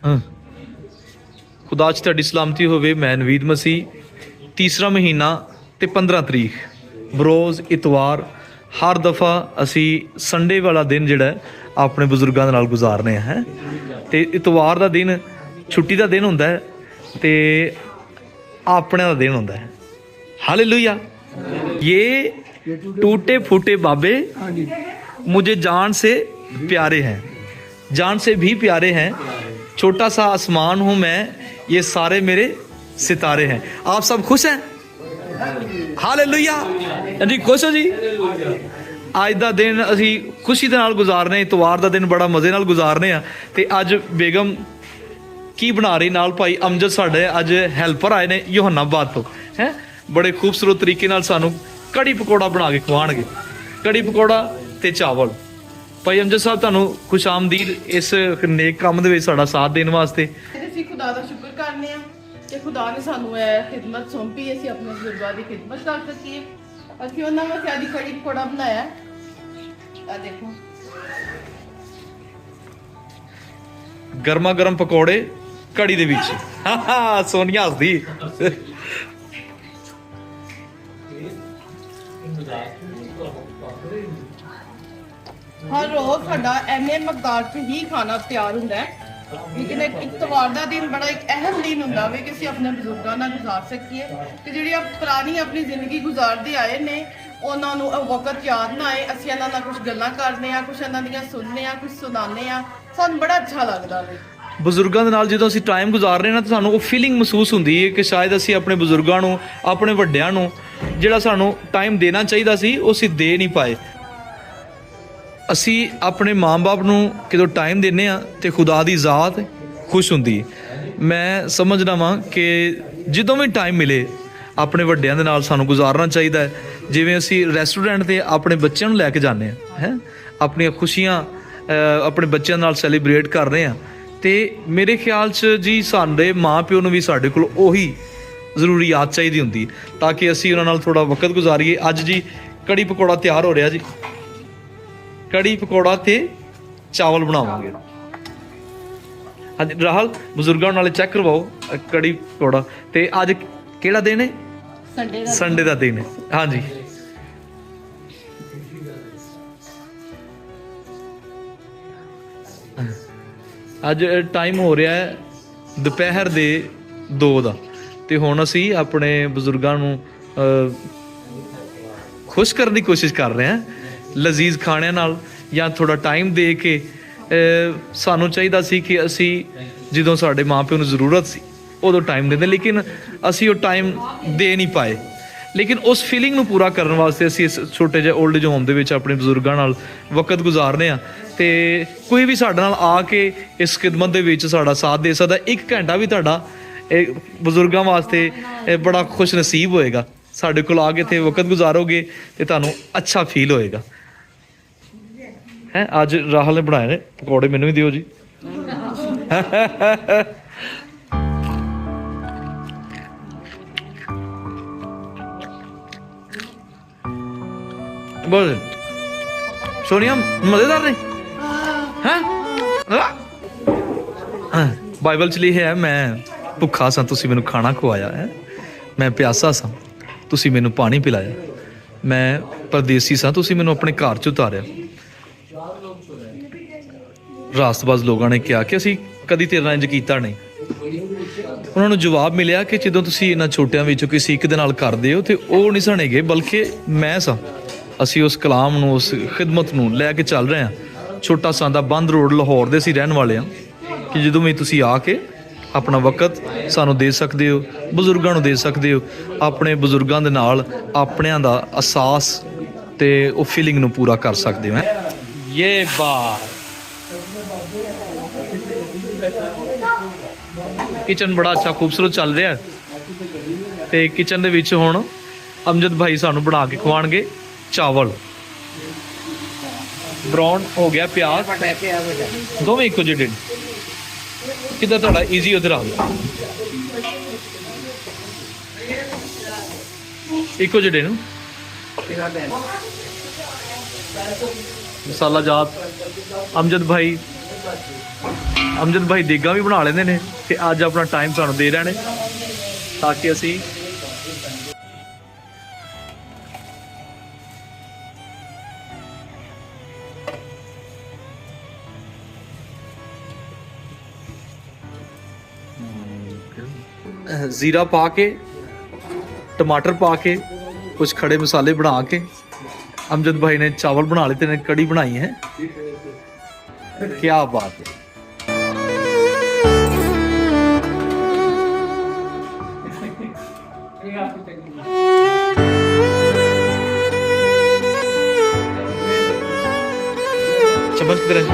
खुदा च तुहाडी सलामती होवे। मैं नवीद मसीह, तीसरा महीना ते 15 तरीक बरोज़ इतवार हर दफ़ा असी संडे वाला दिन जिहड़ा अपने बजुर्गों नाल गुजारने हैं। तो इतवार का दिन छुट्टी का दिन हुंदा है ते अपने का दिन हुंदा है। हालेलुया। ये टूटे फूटे बाबे मुझे जान से प्यारे हैं, जान से भी प्यारे हैं। छोटा सा आसमान हूँ मैं, ये सारे मेरे सितारे हैं। आप सब खुश हैं? हालेलुया जी, खुश हो जी। अज का दिन असी खुशी के नाल गुजारने, इतवार का दिन बड़ा मज़े नाल गुजारने आ। ते अज बेगम की बना रही नाल भाई अमजद साडे अज हैल्पर आए ने यूहन्नाबाद तो हैं। बड़े खूबसूरत तरीके नाल सानू कड़ी पकौड़ा बना के खवाणगे, कड़ी पकौड़ा ते चावल। भाई अमजद साहब तुहानू खुश आमदीद इस नेक काम दे विच साडा साथ देने वास्ते। ਅਸੀਂ ਖੁਦਾ ਦਾ ਸ਼ੁਕਰ ਕਰਨੇ ਆ ਕਿ ਖੁਦਾ ਨੇ ਸਾਨੂੰ ਇਹ ਖਿਦਮਤ ਸੌਂਪੀ, ਅਸੀਂ ਆਪਣੇ ਬਜ਼ੁਰਗਾਂ ਦੀ ਖਿਦਮਤ ਕਰ ਸਕੀਏ। ਅਸੀਂ ਉਹਨਾਂ ਵਾਸਤੇ ਆਦੀ ਕੜੀ ਪਕੌੜਾ ਬਣਾਇਆ। ਆ ਦੇਖੋ, ਗਰਮਾ ਗਰਮ ਪਕੌੜੇ ਕੜੀ ਦੇ ਵਿੱਚ। ਸੋਨੀਆ ਹੱਸਦੀ। ਹਰ ਰੋਜ਼ ਸਾਡਾ ਐਨੇ ਮਕਦਾਰ 'ਚ ਹੀ ਖਾਣਾ ਤਿਆਰ ਹੁੰਦਾ ਹੈ। ਲੇਕਿਨ ਇੱਕ ਇਤਵਾਰ ਦਾ ਦਿਨ ਬੜਾ ਇੱਕ ਅਹਿਮ ਦਿਨ ਹੁੰਦਾ ਵੇ ਕਿ ਅਸੀਂ ਆਪਣੇ ਬਜ਼ੁਰਗਾਂ ਨਾਲ ਗੁਜ਼ਾਰ ਸਕੀਏ। ਕਿ ਜਿਹੜੀ ਆ ਪੁਰਾਣੀ ਆਪਣੀ ਜ਼ਿੰਦਗੀ ਗੁਜ਼ਾਰਦੇ ਆਏ ਨੇ, ਉਹਨਾਂ ਨੂੰ ਉਹ ਵਕਤ ਯਾਦ ਨਾ ਆਏ। ਅਸੀਂ ਇਹਨਾਂ ਨਾਲ ਕੁਝ ਗੱਲਾਂ ਕਰਦੇ ਆ, ਕੁਝ ਇਹਨਾਂ ਦੀਆਂ ਸੁਣਨੇ ਆ, ਕੁਝ ਸੁਣਾਉਂਦੇ ਆ। ਸਾਨੂੰ ਬੜਾ ਅੱਛਾ ਲੱਗਦਾ ਵੇ। ਬਜ਼ੁਰਗਾਂ ਦੇ ਨਾਲ ਜਦੋਂ ਅਸੀਂ ਟਾਈਮ ਗੁਜ਼ਾਰ ਰਹੇ ਨਾ ਤਾਂ ਸਾਨੂੰ ਉਹ ਫੀਲਿੰਗ ਮਹਿਸੂਸ ਹੁੰਦੀ ਹੈ ਕਿ ਸ਼ਾਇਦ ਅਸੀਂ ਆਪਣੇ ਬਜ਼ੁਰਗਾਂ ਨੂੰ, ਆਪਣੇ ਵੱਡਿਆਂ ਨੂੰ ਜਿਹੜਾ ਸਾਨੂੰ ਟਾਈਮ ਦੇਣਾ ਚਾਹੀਦਾ ਸੀ ਉਹ ਅਸੀਂ ਦੇ ਨਹੀਂ ਪਾਏ। ਅਸੀਂ ਆਪਣੇ ਮਾਂ-ਬਾਪ ਨੂੰ ਜਦੋਂ ਟਾਈਮ ਦਿੰਦੇ ਆ ਤੇ ਖੁਦਾ ਦੀ ਜ਼ਾਤ ਖੁਸ਼ ਹੁੰਦੀ ਹੈ। ਮੈਂ ਸਮਝਦਾ ਵਾਂ ਕਿ ਜਦੋਂ ਵੀ ਟਾਈਮ ਮਿਲੇ ਆਪਣੇ ਵੱਡਿਆਂ ਦੇ ਨਾਲ ਸਾਨੂੰ ਗੁਜ਼ਾਰਨਾ ਚਾਹੀਦਾ ਹੈ। ਜਿਵੇਂ ਅਸੀਂ ਰੈਸਟੋਰੈਂਟ 'ਤੇ ਆਪਣੇ ਬੱਚਿਆਂ ਨੂੰ ਲੈ ਕੇ ਜਾਂਦੇ ਹਾਂ ਹੈ, ਆਪਣੀਆਂ ਖੁਸ਼ੀਆਂ ਆਪਣੇ ਬੱਚਿਆਂ ਨਾਲ ਸੈਲੀਬ੍ਰੇਟ ਕਰ ਰਹੇ ਹਾਂ। ਤੇ ਮੇਰੇ ਖਿਆਲ 'ਚ ਜੀ ਸਾਡੇ ਮਾਂ ਪਿਓ ਨੂੰ ਵੀ ਸਾਡੇ ਕੋਲ ਉਹੀ ਜ਼ਰੂਰੀਆਤ ਚਾਹੀਦੀ ਹੁੰਦੀ ਤਾਂ ਕਿ ਅਸੀਂ ਉਹਨਾਂ ਨਾਲ ਥੋੜ੍ਹਾ ਵਕਤ ਗੁਜ਼ਾਰੀਏ। ਅੱਜ ਜੀ ਕੜੀ ਪਕੌੜਾ ਤਿਆਰ ਹੋ ਰਿਹਾ ਜੀ, ਕੜੀ ਪਕੌੜਾ ਤੇ ਚਾਵਲ ਬਣਾਵਾਂਗੇ। ਹਾਂਜੀ ਰਾਹੁਲ, ਬਜ਼ੁਰਗਾਂ ਨਾਲੇ ਚੈੱਕ ਕਰਵਾਓ ਕੜੀ ਪਕੌੜਾ। ਤੇ ਅੱਜ ਕਿਹੜਾ ਦਿਨ ਹੈ? ਸੰਡੇ ਦਾ ਦਿਨ ਹੈ। ਹਾਂਜੀ ਅੱਜ ਟਾਈਮ ਹੋ ਰਿਹਾ ਹੈ ਦੁਪਹਿਰ ਦੇ 2 ਦਾ ਤੇ ਹੁਣ ਅਸੀਂ ਆਪਣੇ ਬਜ਼ੁਰਗਾਂ ਨੂੰ ਖੁਸ਼ ਕਰਨ ਦੀ ਕੋਸ਼ਿਸ਼ ਕਰ ਰਹੇ ਹਾਂ ਲਜ਼ੀਜ਼ ਖਾਣਿਆਂ ਨਾਲ ਜਾਂ ਥੋੜਾ ਟਾਈਮ ਦੇ ਕੇ। ਸਾਨੂੰ ਚਾਹੀਦਾ ਸੀ ਕਿ ਅਸੀਂ ਜਦੋਂ ਸਾਡੇ ਮਾਂ-ਪਿਓ ਨੂੰ ਜ਼ਰੂਰਤ ਸੀ ਉਦੋਂ ਟਾਈਮ ਦਿੰਦੇ, ਲੇਕਿਨ ਅਸੀਂ ਉਹ ਟਾਈਮ ਦੇ ਨਹੀਂ ਪਾਏ। ਲੇਕਿਨ ਉਸ ਫੀਲਿੰਗ ਨੂੰ ਪੂਰਾ ਕਰਨ ਵਾਸਤੇ ਅਸੀਂ ਇਸ ਛੋਟੇ ਜਿਹੇ ਓਲਡ ਏਜ ਹੋਮ ਦੇ ਵਿੱਚ ਆਪਣੇ ਬਜ਼ੁਰਗਾਂ ਨਾਲ ਵਕਤ ਗੁਜ਼ਾਰਦੇ ਹਾਂ। ਤੇ ਕੋਈ ਵੀ ਸਾਡੇ ਨਾਲ ਆ ਕੇ ਇਸ ਖਿਦਮਤ ਦੇ ਵਿੱਚ ਸਾਡਾ ਸਾਥ ਦੇ ਸਕਦਾ। 1 ਘੰਟਾ ਵੀ ਤੁਹਾਡਾ ਇਹ ਬਜ਼ੁਰਗਾਂ ਵਾਸਤੇ ਬੜਾ ਖੁਸ਼ ਨਸੀਬ ਹੋਏਗਾ। ਸਾਡੇ ਕੋਲ ਆ ਕੇ ਇੱਥੇ ਵਕਤ ਗੁਜ਼ਾਰੋਗੇ ਤੇ ਤੁਹਾਨੂੰ ਅੱਛਾ ਫੀਲ ਹੋਏਗਾ ਹੈ। ਅੱਜ ਰਾਹੁਲ ਨੇ ਬਣਾਏ ਨੇ ਪਕੌੜੇ, ਮੈਨੂੰ ਵੀ ਦਿਓ ਜੀ। बोल सोनिया मजेदार ने हैं? बाइबल च लिखिਆ है मैं भुखा सा तुसी मैनू खाना खवाया है, मैं प्यासा सा तुसी मैनू पानी पिलाया, मैं परदेसी सा तुसी मैनू अपने घर च उतारिया। रास्तबाज लोगों ने कहा कि असी कदी तेरे नाल इंज कीता नहीं। ਉਹਨਾਂ ਨੂੰ ਜਵਾਬ ਮਿਲਿਆ ਕਿ ਜਦੋਂ ਤੁਸੀਂ ਇਹਨਾਂ ਛੋਟਿਆਂ ਵਿੱਚੋਂ ਕਿਸੇ ਇੱਕ ਦੇ ਨਾਲ ਕਰਦੇ ਹੋ ਤੇ ਉਹ ਨਹੀਂ ਸਣੇਗੇ ਬਲਕਿ ਮੈਂ ਸਾਂ। ਅਸੀਂ ਉਸ ਕਲਾਮ ਨੂੰ, ਉਸ ਖਿਦਮਤ ਨੂੰ ਲੈ ਕੇ ਚੱਲ ਰਹੇ ਹਾਂ। ਛੋਟਾ ਸਾਂਦਾ ਬੰਦ ਰੋਡ ਲਾਹੌਰ ਦੇ ਅਸੀਂ ਰਹਿਣ ਵਾਲੇ ਹਾਂ ਕਿ ਜਦੋਂ ਵੀ ਤੁਸੀਂ ਆ ਕੇ ਆਪਣਾ ਵਕਤ ਸਾਨੂੰ ਦੇ ਸਕਦੇ ਹੋ, ਬਜ਼ੁਰਗਾਂ ਨੂੰ ਦੇ ਸਕਦੇ ਹੋ, ਆਪਣੇ ਬਜ਼ੁਰਗਾਂ ਦੇ ਨਾਲ ਆਪਣਿਆਂ ਦਾ ਅਹਿਸਾਸ ਤੇ ਉਹ ਫੀਲਿੰਗ ਨੂੰ ਪੂਰਾ ਕਰ ਸਕਦੇ ਹੋ। ਇਹ ਬਾਤ ਕਿਚਨ ਬੜਾ ਅੱਛਾ ਖੂਬਸੂਰਤ ਚੱਲ ਰਿਹਾ ਤੇ ਕਿਚਨ ਦੇ ਵਿੱਚ ਹੁਣ ਅਮਜਦ ਭਾਈ ਸਾਨੂੰ ਬਣਾ ਕੇ ਖਵਾਉਣਗੇ ਚਾਵਲ। ਬਰਾਊਨ ਹੋ ਗਿਆ ਪਿਆਜ਼, ਦੋਵੇਂ ਇੱਕੋ ਜਿਹੇ। ਕਿੱਦਾਂ ਤੁਹਾਡਾ ਈਜ਼ੀ ਉਧਰ ਆ ਗਿਆ, ਇੱਕੋ ਜਿਹੇ ਨੂੰ ਮਸਾਲਾ ਜਾਤ ਅਮਜਦ ਭਾਈ ਦੇਗਾ ਵੀ ਬਣਾ ਲੈਂਦੇ ਨੇ ਤੇ ਅੱਜ ਆਪਣਾ ਟਾਈਮ ਸਾਨੂੰ ਦੇ ਰਹੇ ਨੇ ਤਾਂ ਕਿ ਅਸੀਂ ਜ਼ੀਰਾ ਪਾ ਕੇ ਟਮਾਟਰ ਪਾ ਕੇ ਕੁਝ ਖੜੇ ਮਸਾਲੇ ਬਣਾ ਕੇ अमजद भाई ने चावल बना लेते ने कड़ी बनाई है क्या बात है चम्मच की तरह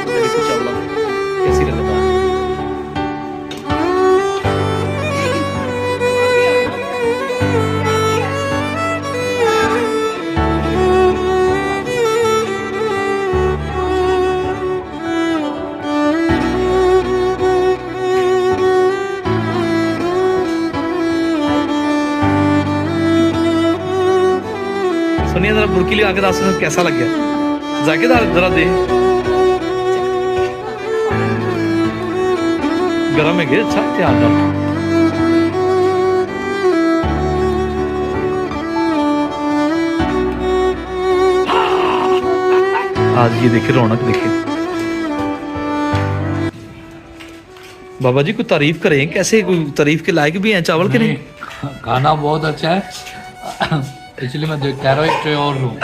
देखो चावल कैसी लगता है सुनिए जरा बुरकी लगा के दस कैसा लग गया जाकेदार जरा दे गरम है अच्छा ध्यान रख आज ये देखिए रौनक देखिए बाबा जी कोई तारीफ करें कैसे कोई तारीफ के लायक भी हैं चावल के नहीं खाना बहुत अच्छा है इसलिए मैं कैरेक्टर और हूँ